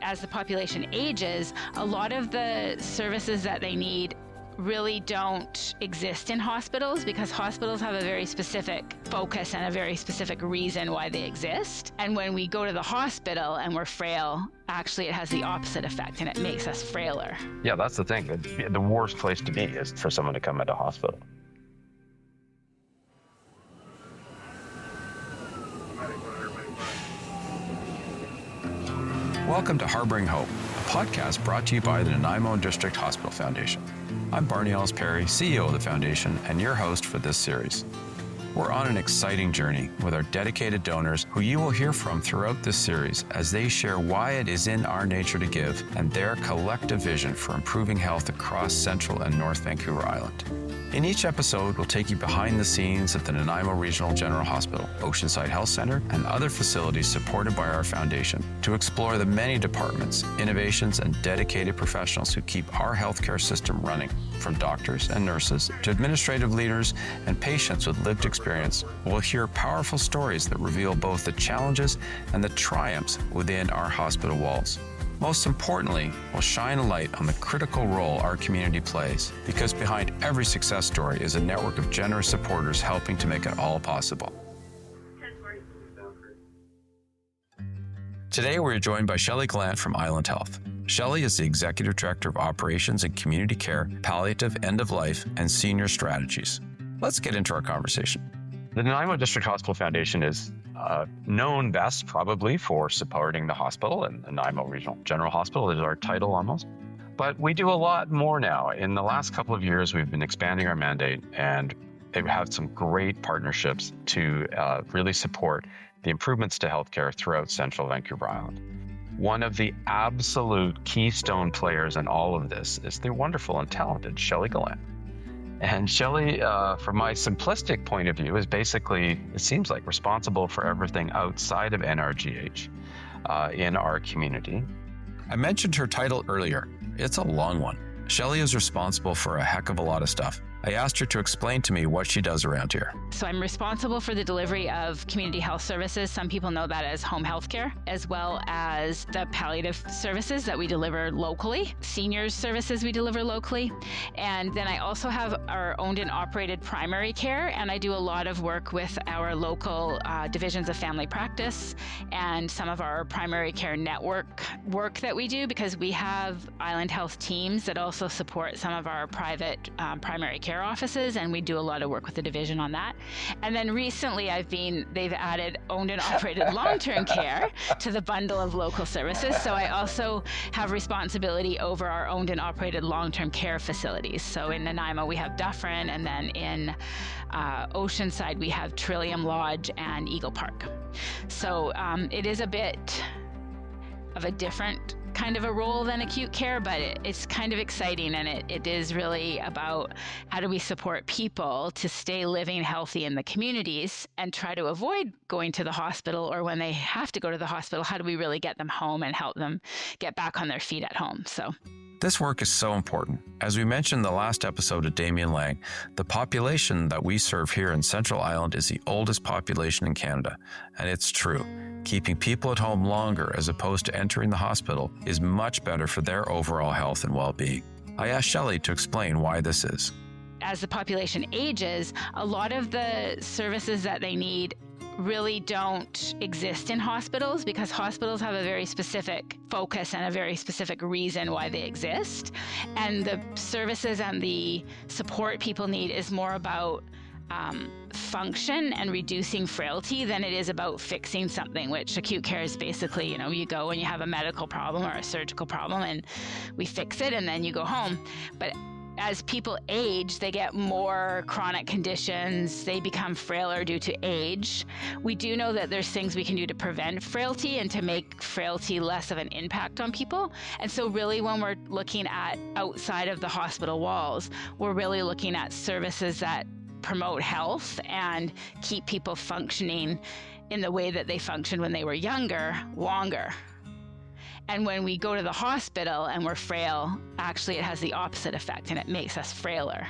as the population ages, a lot of the services that they need really don't exist in hospitals because hospitals have a very specific focus and a very specific reason why they exist. And when we go to the hospital and we're frail, actually it has the opposite effect and it makes us frailer. Yeah, that's the thing. The worst place to be is for someone to come into hospital. Welcome to Harbouring Hope, a podcast brought to you by the Nanaimo District Hospital Foundation. I'm Barney Ellis, CEO of the foundation, and your host for this series. We're on an exciting journey with our dedicated donors who you will hear from throughout this series as they share why it is in our nature to give and their collective vision for improving health across Central and North Vancouver Island. In each episode, we'll take you behind the scenes at the Nanaimo Regional General Hospital, Oceanside Health Centre, and other facilities supported by our foundation to explore the many departments, innovations, and dedicated professionals who keep our healthcare system running, from doctors and nurses to administrative leaders and patients with lived experience. We'll hear powerful stories that reveal both the challenges and the triumphs within our hospital walls. Most importantly, we'll shine a light on the critical role our community plays, because behind every success story is a network of generous supporters helping to make it all possible. Today, we're joined by Shelley Gallant from Island Health. Shelley is the Executive Director of Operations and Community Care, Palliative End of Life, and Senior Strategies. Let's get into our conversation. The Nanaimo District Hospital Foundation is known best probably for supporting the hospital, and the Nanaimo Regional General Hospital is our title almost. But we do a lot more now. In the last couple of years, we've been expanding our mandate, and they've had some great partnerships to really support the improvements to healthcare throughout Central Vancouver Island. One of the absolute keystone players in all of this is the wonderful and talented Shelley Gallant. And Shelley, from my simplistic point of view, is basically, it seems like, responsible for everything outside of NRGH in our community. I mentioned her title earlier. It's a long one. Shelley is responsible for a heck of a lot of stuff. I asked her to explain to me what she does around here. So I'm responsible for the delivery of community health services. Some people know that as home health care, as well as the palliative services that we deliver locally, seniors services we deliver locally. And then I also have our owned and operated primary care, and I do a lot of work with our local divisions of family practice and some of our primary care network work that we do, because we have Island Health teams that also support some of our private primary care offices, and we do a lot of work with the division on that. And then recently they've added owned and operated long-term care to the bundle of local services. So I also have responsibility over our owned and operated long-term care facilities. So in Nanaimo, we have Dufferin, and then in Oceanside, we have Trillium Lodge and Eagle Park. So it is a bit of a different kind of a role than acute care, but it's kind of exciting, and it is really about how do we support people to stay living healthy in the communities and try to avoid going to the hospital, or when they have to go to the hospital, how do we really get them home and help them get back on their feet at home. So this work is so important. As we mentioned in the last episode of Damien Lang, the population that we serve here in Central Island is the oldest population in Canada, and it's true. Keeping people at home longer as opposed to entering the hospital is much better for their overall health and well-being. I asked Shelley to explain why this is. As the population ages, a lot of the services that they need really don't exist in hospitals because hospitals have a very specific focus and a very specific reason why they exist. And the services and the support people need is more about function and reducing frailty than it is about fixing something, which acute care is basically, you go and you have a medical problem or a surgical problem and we fix it and then you go home. But as people age, they get more chronic conditions, they become frailer due to age. We do know that there's things we can do to prevent frailty and to make frailty less of an impact on people. And so really when we're looking at outside of the hospital walls, we're really looking at services that promote health and keep people functioning in the way that they functioned when they were younger, longer. And when we go to the hospital and we're frail, actually it has the opposite effect and it makes us frailer.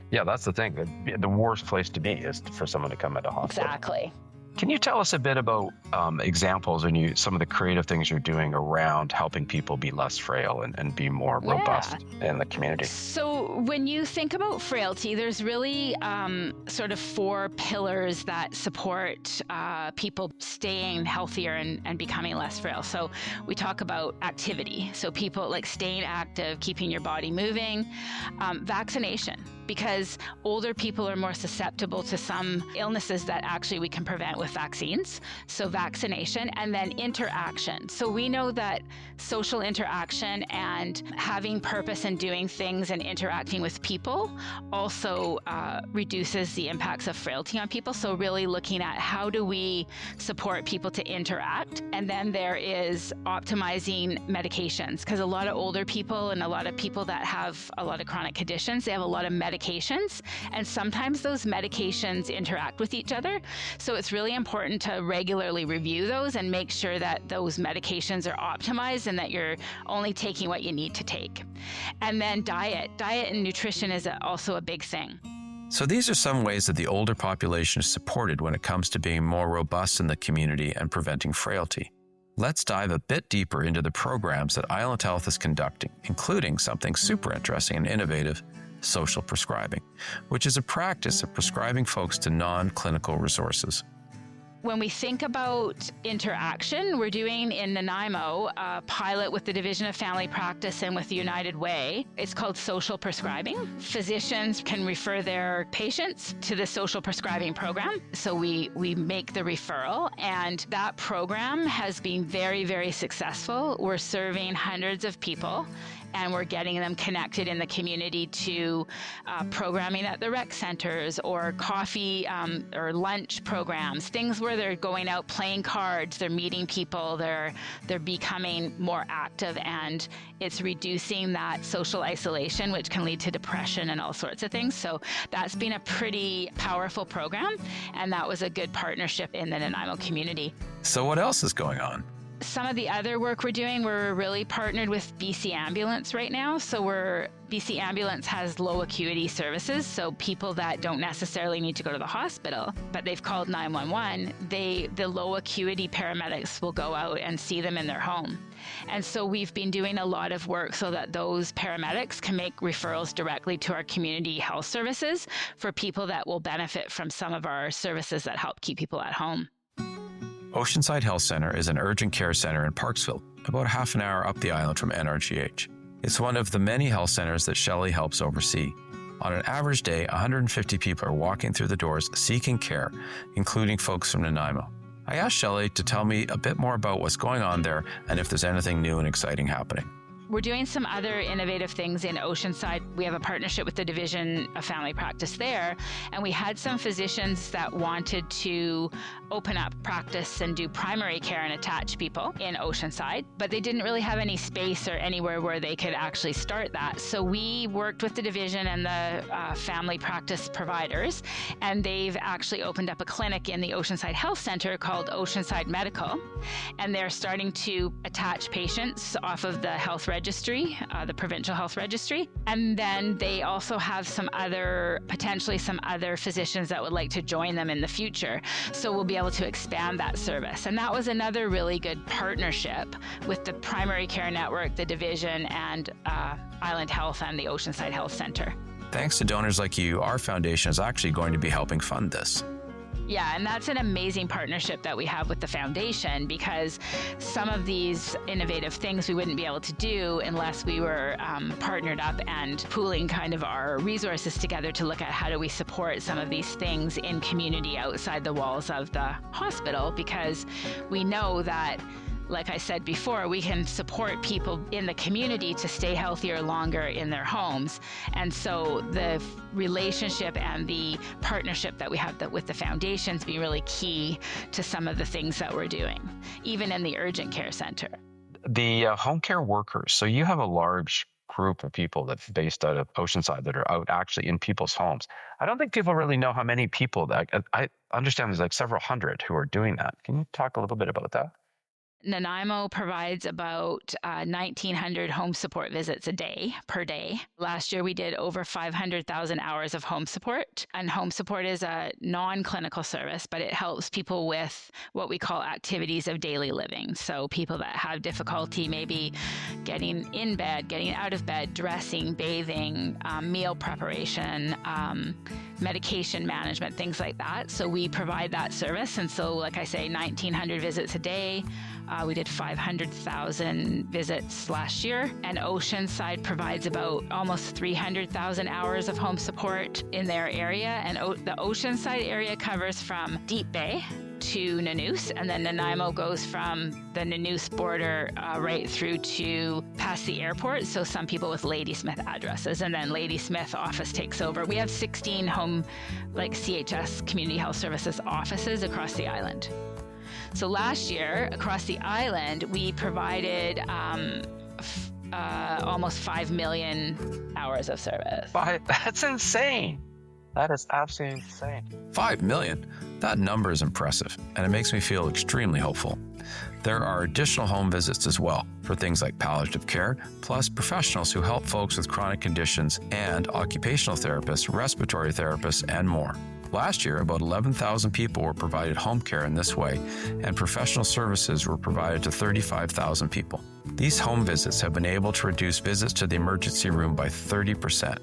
Yeah, that's the thing. The worst place to be is for someone to come into hospital. Exactly. Can you tell us a bit about examples and some of the creative things you're doing around helping people be less frail and be more robust in the community? So when you think about frailty, there's really sort of 4 pillars that support people staying healthier and becoming less frail. So we talk about activity. So people like staying active, keeping your body moving, vaccination, because older people are more susceptible to some illnesses that actually we can prevent with vaccines. So vaccination, and then interaction. So we know that social interaction and having purpose in doing things and interacting with people also reduces the impacts of frailty on people. So really looking at how do we support people to interact. And then there is optimizing medications, because a lot of older people and a lot of people that have a lot of chronic conditions, they have a lot of medications, and sometimes those medications interact with each other. So it's really important to regularly review those and make sure that those medications are optimized and that you're only taking what you need to take. And then diet and nutrition is also a big thing. So these are some ways that the older population is supported when it comes to being more robust in the community and preventing frailty. Let's dive a bit deeper into the programs that Island Health is conducting, including something super interesting and innovative, social prescribing, which is a practice of prescribing folks to non-clinical resources. When we think about interaction, we're doing in Nanaimo a pilot with the Division of Family Practice and with the United Way. It's called social prescribing. Physicians can refer their patients to the social prescribing program. So we make the referral, and that program has been very, very successful. We're serving hundreds of people, and we're getting them connected in the community to programming at the rec centers or coffee or lunch programs, things where they're going out playing cards, they're meeting people, they're becoming more active, and it's reducing that social isolation, which can lead to depression and all sorts of things. So that's been a pretty powerful program, and that was a good partnership in the Nanaimo community. So what else is going on? Some of the other work we're doing, we're really partnered with BC Ambulance right now. So BC Ambulance has low acuity services. So people that don't necessarily need to go to the hospital, but they've called 911, the low acuity paramedics will go out and see them in their home. And so we've been doing a lot of work so that those paramedics can make referrals directly to our community health services for people that will benefit from some of our services that help keep people at home. Oceanside Health Centre is an urgent care centre in Parksville, about half an hour up the island from NRGH. It's one of the many health centres that Shelley helps oversee. On an average day, 150 people are walking through the doors seeking care, including folks from Nanaimo. I asked Shelley to tell me a bit more about what's going on there and if there's anything new and exciting happening. We're doing some other innovative things in Oceanside. We have a partnership with the Division of Family Practice there, and we had some physicians that wanted to open up practice and do primary care and attach people in Oceanside, but they didn't really have any space or anywhere where they could actually start that. So we worked with the division and the family practice providers, and they've actually opened up a clinic in the Oceanside Health Centre called Oceanside Medical, and they're starting to attach patients off of the health registry, the provincial health registry. And then they also have potentially some other physicians that would like to join them in the future. So we'll be able to expand that service. And that was another really good partnership with the primary care network, the division, and Island Health and the Oceanside Health Centre. Thanks to donors like you, our foundation is actually going to be helping fund this. Yeah, and that's an amazing partnership that we have with the foundation, because some of these innovative things we wouldn't be able to do unless we were partnered up and pooling kind of our resources together to look at how do we support some of these things in community outside the walls of the hospital, because we know that, like I said before, we can support people in the community to stay healthier longer in their homes. And so the relationship and the partnership that we have with the foundations be really key to some of the things that we're doing, even in the urgent care center. The home care workers, so you have a large group of people that's based out of Oceanside that are out actually in people's homes. I don't think people really know how many people that, I understand there's like several hundred who are doing that. Can you talk a little bit about that? Nanaimo provides about 1,900 home support visits per day. Last year, we did over 500,000 hours of home support. And home support is a non-clinical service, but it helps people with what we call activities of daily living. So people that have difficulty maybe getting in bed, getting out of bed, dressing, bathing, meal preparation, medication management, things like that. So we provide that service. And so, like I say, 1,900 visits a day. We did 500,000 visits last year, and Oceanside provides about almost 300,000 hours of home support in their area. And the Oceanside area covers from Deep Bay to Nanaimo, and then Nanaimo goes from the Nanaimo border right through to past the airport. So some people with Ladysmith addresses, and then Ladysmith office takes over. We have 16 home, CHS Community Health Services offices across the island. So last year, across the island, we provided almost 5 million hours of service. That's insane. That is absolutely insane. 5 million? That number is impressive, and it makes me feel extremely hopeful. There are additional home visits as well for things like palliative care, plus professionals who help folks with chronic conditions and occupational therapists, respiratory therapists, and more. Last year, about 11,000 people were provided home care in this way, and professional services were provided to 35,000 people. These home visits have been able to reduce visits to the emergency room by 30%.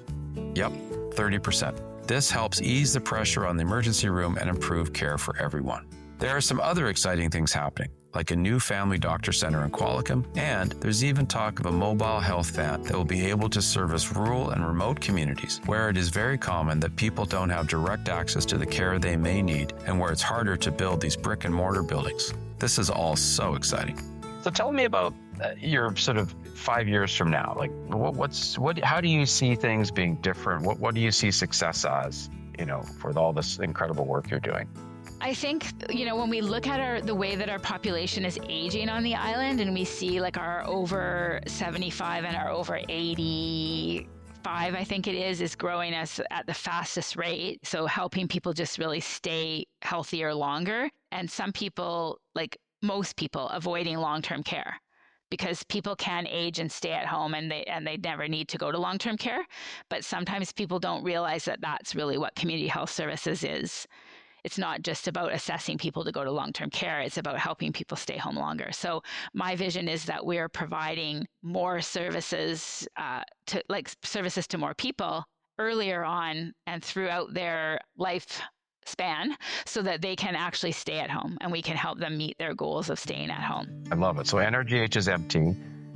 Yep, 30%. This helps ease the pressure on the emergency room and improve care for everyone. There are some other exciting things happening, like a new family doctor center in Qualicum, and there's even talk of a mobile health van that will be able to service rural and remote communities where it is very common that people don't have direct access to the care they may need and where it's harder to build these brick and mortar buildings. This is all so exciting. So tell me about your sort of 5 years from now. Like, how do you see things being different? What do you see success as, for all this incredible work you're doing? I think, when we look at the way that our population is aging on the island, and we see our over 75 and our over 85, I think it is growing at the fastest rate. So helping people just really stay healthier longer. And some people, most people, avoiding long-term care, because people can age and stay at home and they never need to go to long-term care. But sometimes people don't realize that that's really what community health services is. It's not just about assessing people to go to long-term care. It's about helping people stay home longer. So my vision is that we're providing more services services to more people earlier on and throughout their life span, so that they can actually stay at home and we can help them meet their goals of staying at home. I love it. So NRGH is empty.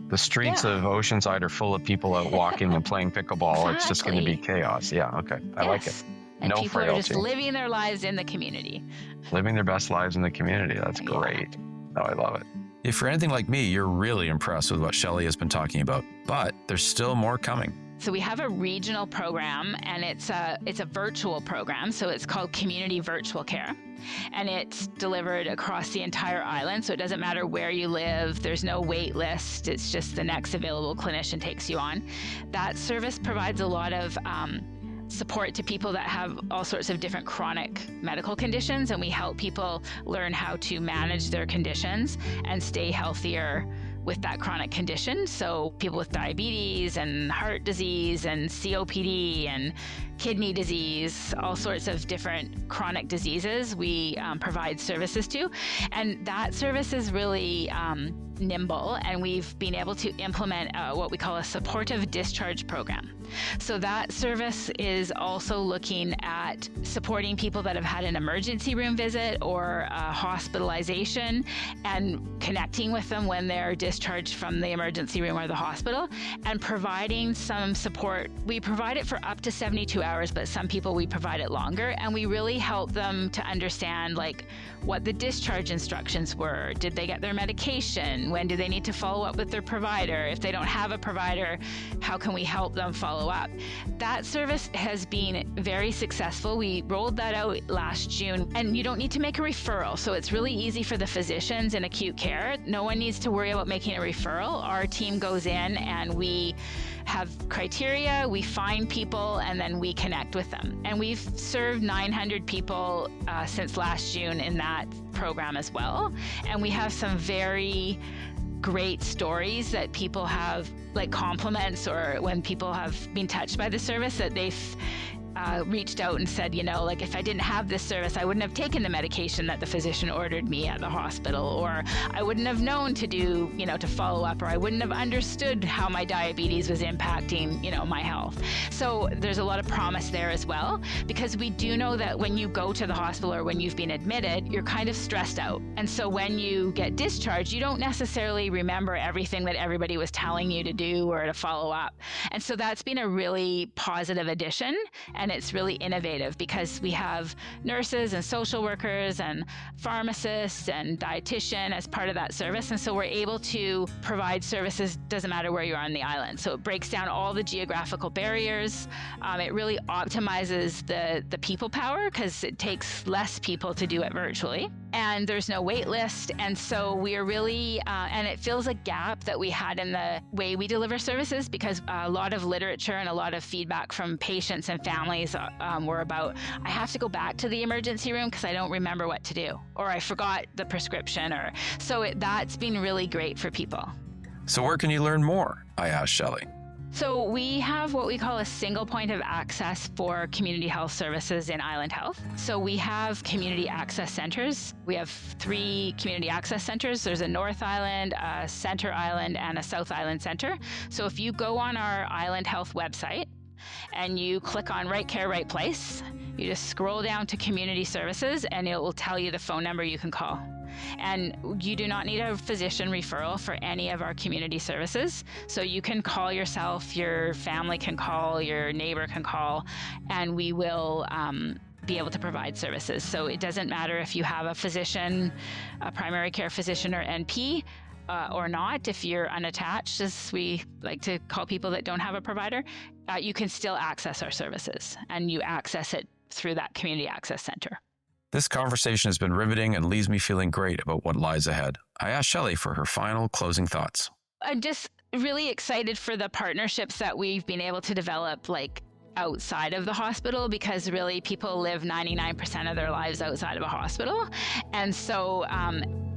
The streets of Oceanside are full of people out walking and playing pickleball. Exactly. It's just going to be chaos. Yeah, okay. I like it. And no people frailty. are just living their lives in the community. Living their best lives in the community. That's great. Oh, I love it. If you're anything like me, you're really impressed with what Shelley has been talking about, but there's still more coming. So we have a regional program, and it's a virtual program. So it's called Community Virtual Care, and it's delivered across the entire island. So it doesn't matter where you live. There's no wait list. It's just the next available clinician takes you on. That service provides a lot of support to people that have all sorts of different chronic medical conditions, and we help people learn how to manage their conditions and stay healthier with that chronic condition. So people with diabetes and heart disease and COPD and kidney disease, all sorts of different chronic diseases we provide services to. And that service is really nimble, and we've been able to implement what we call a supportive discharge program. So that service is also looking at supporting people that have had an emergency room visit or a hospitalization and connecting with them when they're discharged from the emergency room or the hospital, and providing some support. We provide it for up to 72 hours, but some people we provide it longer, and we really help them to understand what the discharge instructions were. Did they get their medication? When do they need to follow up with their provider? If they don't have a provider, how can we help them follow up? That service has been very successful. We rolled that out last June, and you don't need to make a referral. So it's really easy for the physicians in acute care. No one needs to worry about making a referral. Our team goes in and we have criteria, we find people, and then we connect with them. And we've served 900 people since last June in that program as well. And we have some very great stories that people have, like compliments, or when people have been touched by the service, that they've reached out and said, like, if I didn't have this service, I wouldn't have taken the medication that the physician ordered me at the hospital, or I wouldn't have known to do, to follow up, or I wouldn't have understood how my diabetes was impacting, my health. So there's a lot of promise there as well, because we do know that when you go to the hospital or when you've been admitted, you're kind of stressed out. And so when you get discharged, you don't necessarily remember everything that everybody was telling you to do or to follow up. And so that's been a really positive addition. And it's really innovative because we have nurses and social workers and pharmacists and dietitian as part of that service. And so we're able to provide services, doesn't matter where you are on the island. So it breaks down all the geographical barriers. It really optimizes the people power because it takes less people to do it virtually. And there's no wait list. And so we are really, and it fills a gap that we had in the way we deliver services, because a lot of literature and a lot of feedback from patients and families were about, I have to go back to the emergency room because I don't remember what to do, or I forgot the prescription, or so that's been really great for people. So where can you learn more? I asked Shelley. So we have what we call a single point of access for community health services in Island Health. So we have community access centers. We have 3 community access centers. There's a North Island, a Center Island, and a South Island Center. So if you go on our Island Health website and you click on Right Care, Right Place, you just scroll down to community services and it will tell you the phone number you can call. And you do not need a physician referral for any of our community services. So you can call yourself, your family can call, your neighbor can call, and we will be able to provide services. So it doesn't matter if you have a physician, a primary care physician or NP, or not. If you're unattached, as we like to call people that don't have a provider, you can still access our services, and you access it through that community access center. This conversation has been riveting and leaves me feeling great about what lies ahead. I asked Shelley for her final closing thoughts. I'm just really excited for the partnerships that we've been able to develop, like outside of the hospital, because really people live 99% of their lives outside of a hospital. And so,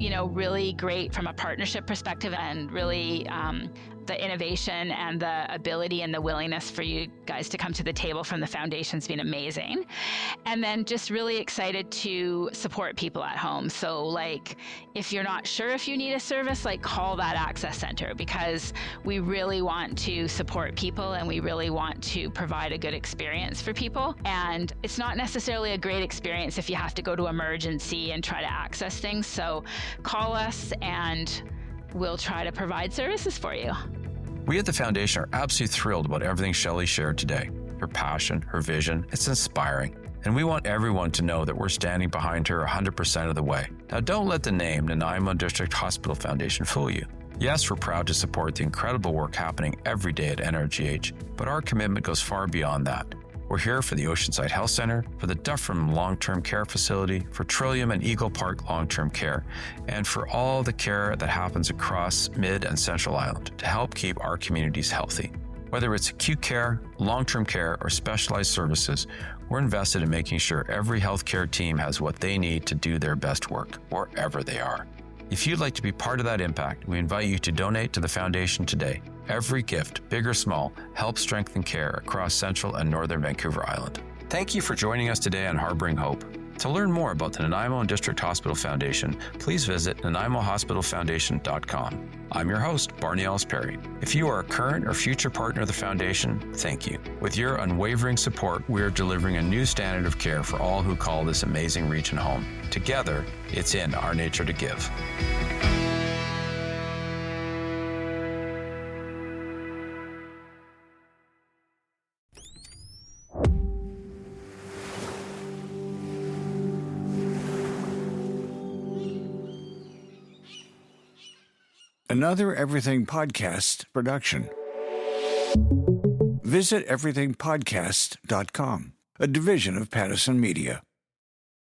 really great from a partnership perspective, and really the innovation and the ability and the willingness for you guys to come to the table from the foundation's been amazing. And then just really excited to support people at home. So like, if you're not sure if you need a service, like call that access center, because we really want to support people and we really want to provide a good experience for people. And it's not necessarily a great experience if you have to go to emergency and try to access things. So call us and we'll try to provide services for you. We at the Foundation are absolutely thrilled about everything Shelley shared today. Her passion, her vision, it's inspiring. And we want everyone to know that we're standing behind her 100% of the way. Now, don't let the name Nanaimo District Hospital Foundation fool you. Yes, we're proud to support the incredible work happening every day at NRGH, but our commitment goes far beyond that. We're here for the Oceanside Health Centre, for the Dufferin Long-Term Care Facility, for Trillium and Eagle Park Long-Term Care, and for all the care that happens across Mid and Central Island to help keep our communities healthy. Whether it's acute care, long-term care, or specialized services, we're invested in making sure every healthcare team has what they need to do their best work, wherever they are. If you'd like to be part of that impact, we invite you to donate to the Foundation today. Every gift, big or small, helps strengthen care across Central and Northern Vancouver Island. Thank you for joining us today on Harbouring Hope. To learn more about the Nanaimo District Hospital Foundation, please visit nanaimohospitalfoundation.com. I'm your host, Barney Ellis Perry. If you are a current or future partner of the Foundation, thank you. With your unwavering support, we are delivering a new standard of care for all who call this amazing region home. Together, it's in our nature to give. Another Everything Podcast production. Visit everythingpodcast.com, a division of Pattison Media.